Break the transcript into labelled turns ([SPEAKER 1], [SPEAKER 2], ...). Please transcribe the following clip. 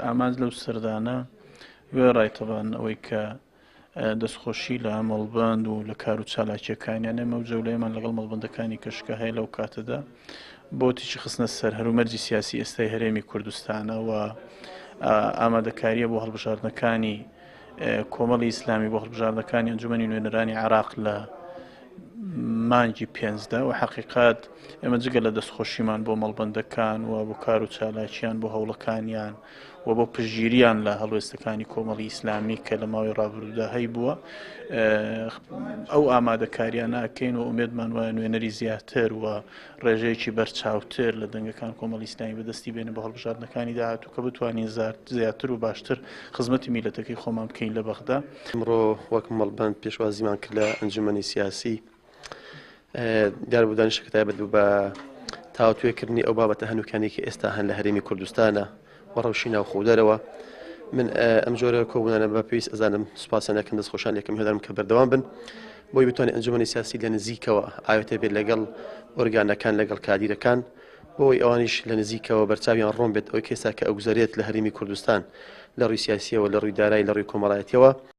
[SPEAKER 1] ئامانج لەو سەردانە وێڕایتەبان ئەوەی کە دەستخۆشی لە مەڵبەند و لە کار و چالاکیەکانیان ئەمە و جەولەیەمان لەگەڵ مەڵبەندەکانی کەشکە هەیە لەو کاتەدا بۆ تیشی خستنە سەر هەرومەرجی سیاسی ئێستای هەرێمی کوردستانە و ئامادەکاریە بۆ هەڵبژاردنەکانی کۆمەڵی ئیسلامی بۆ هەڵبژاردنەکانی ئەنجومەنی نوێنەرانی عێراق لە مانگی پێنجدا و حەقیقات ئێمە جگە لە دەستخۆشیمان بۆ مەڵبەندەکان و بۆ کار و چالاکیان بۆ هەوڵەکانیان و بۆ پشگیریان لە هەڵوێستەکانی کۆمەڵی ئیسلامی کە لە ماوەی ڕابردوودا هەی بووە ئەو ئامادەکاریان ناکەین و ئومێدمان وایە نوێنەری زیاتر و ڕێژەیەکی بەرچاوتر لە دەنگەکان کۆمەڵی ئیسلامی بەدەستی بێنە بە هەڵبژاردنەکانی داهاتوو کە بتوانین زیاتر و باشتر خزمەتی میلەتەکەی خۆمان بکەین لە بەغدا.
[SPEAKER 2] ئەمڕۆ وەک مەڵبەند پێشوازیمان کرد لە ئەنجومەنی سیاسی دیاربوو دانیشتێک تایبەت بوو بە تاوتوێکردنی ئەو بابەتە هەنووکانی کە ئێستا هەن لە هەرێمی کوردستانە و ڕەوشی ناوخۆدەرەوە. من ئەم جۆرە کۆبوونانە بە پێویست ئەزانم سوپاسیانەکەم دەستخۆشان یەکەم هێدارم کە بەردەوام بن بۆی بتوانێت ئەنجومەنی سیاسی لە نزیکەوە ئاوێتە بێت لەگەڵ ئۆرگانەکان لەگەڵ کادیرەکان بۆی ئەوانیش لە نزیکەوە بەرچاویان ڕۆم بێت ئەوەی کێسا کە ئەو گوزارێت لە هەرێمی کوردستان لە ڕووی سیاسیەوە لە ڕووی دارایی لە ڕووی کۆمەڵایەتیەوە